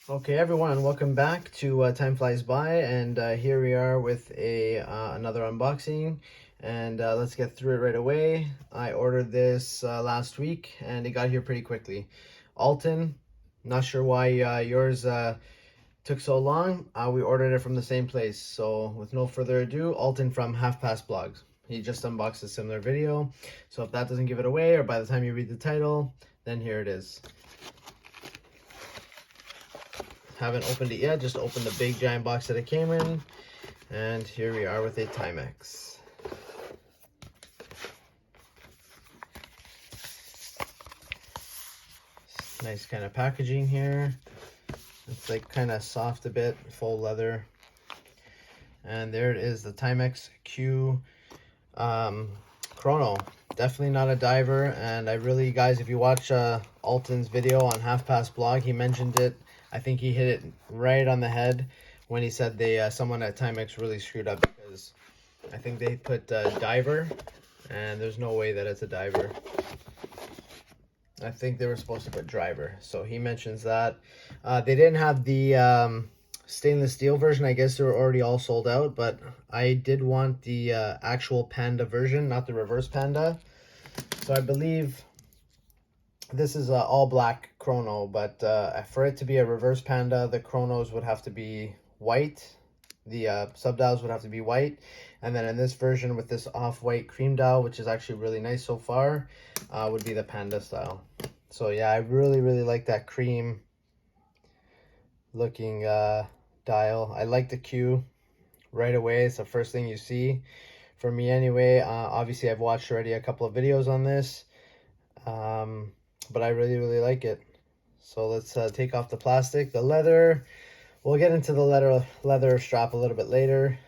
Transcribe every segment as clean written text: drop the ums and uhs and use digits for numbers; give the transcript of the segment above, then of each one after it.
Okay, everyone, welcome back to Time Flies By, and here we are with another unboxing, and let's get through it right away. I ordered this last week, and it got here pretty quickly. Alton, not sure why yours took so long. We ordered it from the same place, so with no further ado, Alton from Half Past Blogs. He just unboxed a similar video, so if that doesn't give it away, or by the time you read the title, then here it is. Haven't opened it yet, just opened the big giant box that it came in, and here we are with a Timex. Nice kind of packaging here. It's like kind of soft a bit, full leather. And there it is, the Timex Q Chrono. Definitely not a diver, and I really, guys, if you watch Alton's video on Half Past Blog, he mentioned it. I think he hit it right on the head when he said someone at Timex really screwed up, because I think they put diver, and there's no way that it's a diver. I think they were supposed to put driver, so he mentions that. They didn't have the stainless steel version. I guess they were already all sold out, but I did want the actual Panda version, not the reverse Panda. So I believe this is all black chrono, but for it to be a reverse Panda, the chronos would have to be white. The subdials would have to be white. And then in this version with this off-white cream dial, which is actually really nice so far, would be the Panda style. So yeah, I really like that cream looking dial. I like the Q right away. It's the first thing you see for me anyway. Obviously I've watched already a couple of videos on this, but I really like it. So let's take off the plastic. The leather, we'll get into the leather strap a little bit later.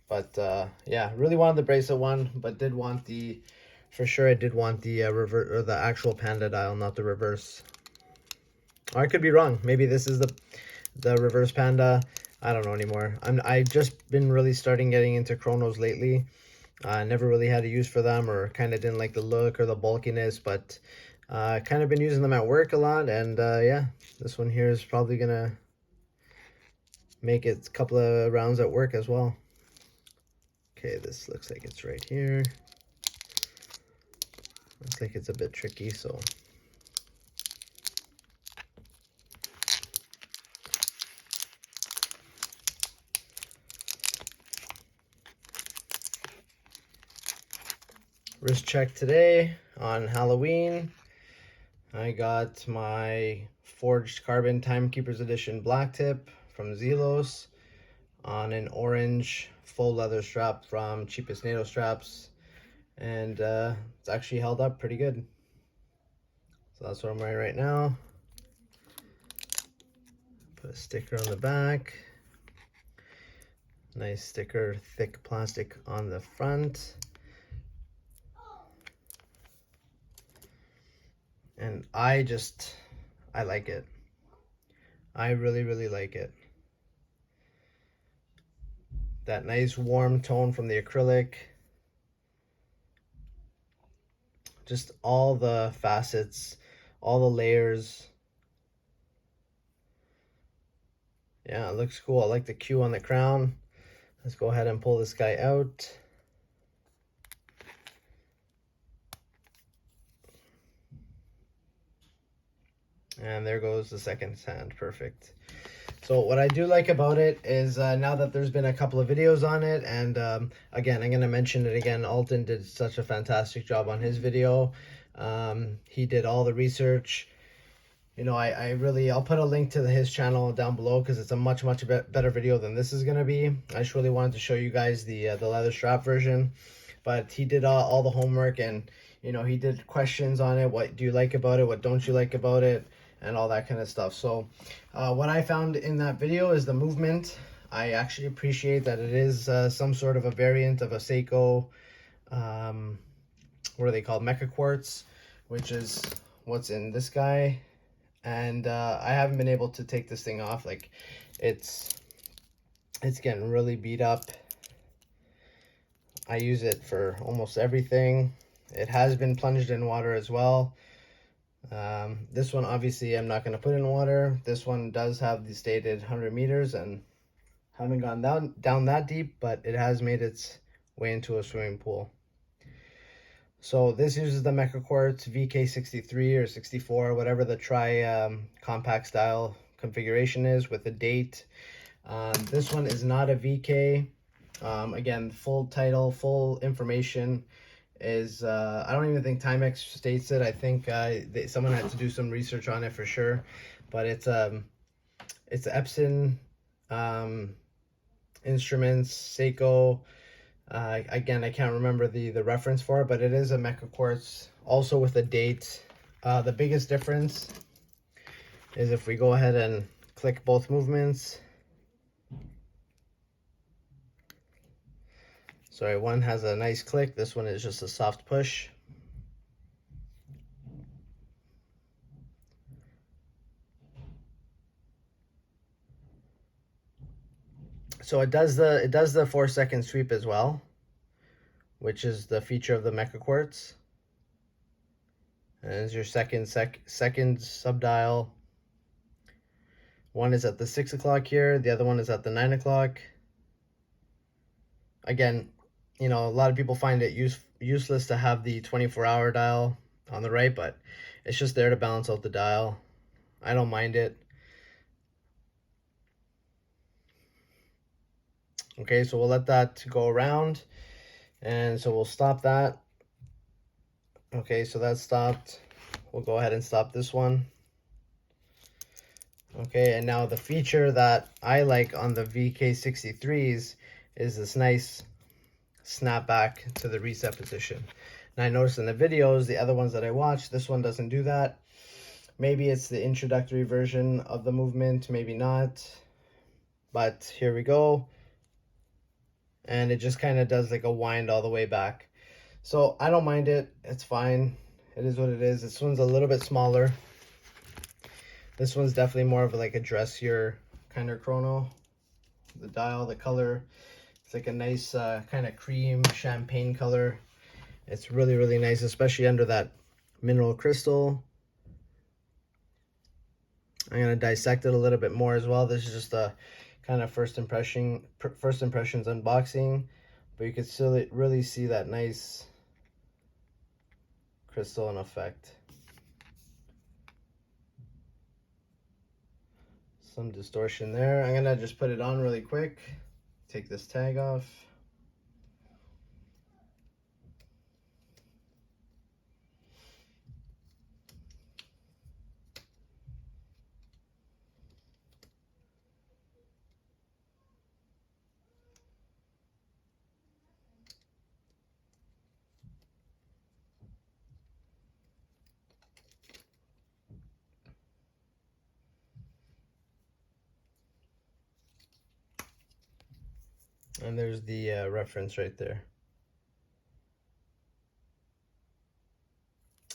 But yeah, really wanted the bracelet one, but did want for sure I did want the revert, or the actual Panda dial, not the reverse. Or I could be wrong. Maybe this is the reverse Panda. I don't know anymore. I've just been really getting into chronos lately. Never really had a use for them, or kind of didn't like the look or the bulkiness, but kind of been using them at work a lot. And yeah, this one here is probably gonna make it a couple of rounds at work as well. Okay, this looks like it's right here. Looks like it's a bit tricky, so wrist check today on Halloween. I got my forged carbon Timekeepers Edition black tip from Zelos on an orange full leather strap from Cheapest NATO Straps, and it's actually held up pretty good. So that's what I'm wearing right now. Put a sticker on the back. Nice sticker, thick plastic on the front. And I like it. I really like it. That nice warm tone from the acrylic. Just all the facets, all the layers. Yeah, it looks cool. I like the Q on the crown. Let's go ahead and pull this guy out. And there goes the second hand. Perfect. So what I do like about it is now that there's been a couple of videos on it, and again, I'm going to mention it again, Alton did such a fantastic job on his video. He did all the research. You know, I'll put a link to his channel down below, because it's a much better video than this is going to be. I just really wanted to show you guys the leather strap version. But he did all the homework, and, you know, he did questions on it. What do you like about it? What don't you like about it? And all that kind of stuff. So what I found in that video is the movement. I actually appreciate that it is some sort of a variant of a Seiko, what are they called, Mecha Quartz, which is what's in this guy. And I haven't been able to take this thing off. Like, it's getting really beat up. I use it for almost everything. It has been plunged in water as well. This one, obviously, I'm not going to put in water. This one does have the stated 100 meters and haven't gone down that deep, but it has made its way into a swimming pool. So this uses the Mecha Quartz VK63 or 64, whatever the compact style configuration is, with a date. This one is not a VK. Again, full title, full information is, I don't even think Timex states it. I think someone had to do some research on it for sure. But it's Epson Instruments, Seiko. Again, I can't remember the reference for it, but it is a Mecha Quartz, also with a date. The biggest difference is if we go ahead and click both movements. Sorry, one has a nice click, this one is just a soft push. So it does the 4-second sweep as well, which is the feature of the Mecha Quartz. And there's your second subdial. One is at the 6 o'clock here, the other one is at the 9 o'clock. Again, you know, a lot of people find it useless to have the 24-hour dial on the right, but it's just there to balance out the dial. I don't mind it. Okay, so we'll let that go around, and so we'll stop that. Okay, so that's stopped. We'll go ahead and stop this one. Okay, and now the feature that I like on the VK63s is this nice snap back to the reset position. And I noticed in the videos, the other ones that I watched, this one doesn't do that. Maybe it's the introductory version of the movement, maybe not. But here we go. And it just kind of does like a wind all the way back. So I don't mind it. It's fine. It is what it is. This one's a little bit smaller. This one's definitely more of like a dressier kind of chrono. The dial, the color, it's like a nice kind of cream champagne color. It's really, really nice, especially under that mineral crystal. I'm going to dissect it a little bit more as well. This is just a kind of first impressions unboxing, but you can still really see that nice crystalline effect. Some distortion there. I'm gonna just put it on really quick. Take this tag off. And there's the reference right there.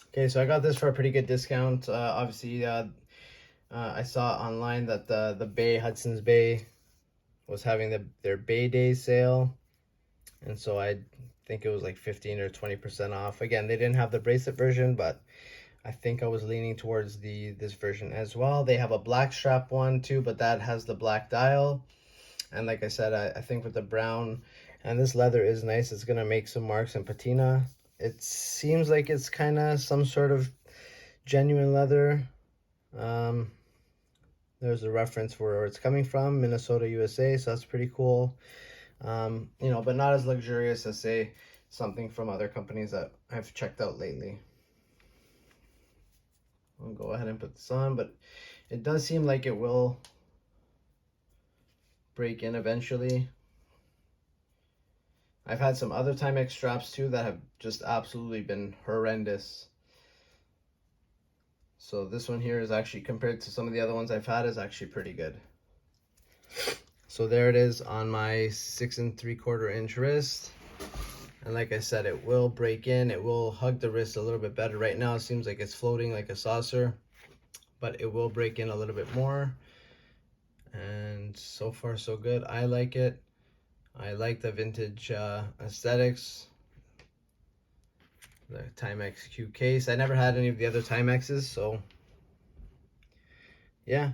Okay, so I got this for a pretty good discount. Obviously, I saw online that the Hudson's Bay was having their Bay Day sale. And so I think it was like 15 or 20% off. Again, they didn't have the bracelet version, but I think I was leaning towards this version as well. They have a black strap one too, but that has the black dial. And like I said, I think with the brown, and this leather is nice. It's going to make some marks in patina. It seems like it's kind of some sort of genuine leather. There's a reference for where it's coming from, Minnesota, USA. So that's pretty cool. You know, but not as luxurious as, say, something from other companies that I've checked out lately. I'll go ahead and put this on, but it does seem like it will break in eventually. I've had some other Timex straps too that have just absolutely been horrendous. So this one here is actually, compared to some of the other ones I've had, is actually pretty good. So there it is on my 6 3/4 inch wrist. And like I said, it will break in, it will hug the wrist a little bit better. Right now it seems like it's floating like a saucer, but it will break in a little bit more. And so far so good. I like it. I like the vintage aesthetics. the Timex Q case. I never had any of the other Timexes, so yeah.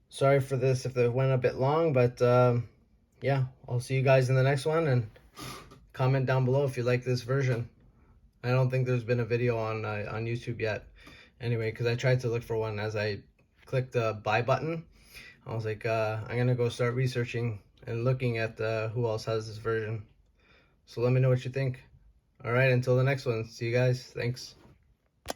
Sorry for this if it went a bit long, but yeah, I'll see you guys in the next one, and comment down below if you like this version. I don't think there's been a video on YouTube yet. Anyway, because I tried to look for one as I clicked the buy button. I was like, I'm gonna go start researching and looking at who else has this version. So let me know what you think. All right, until the next one. See you guys. Thanks.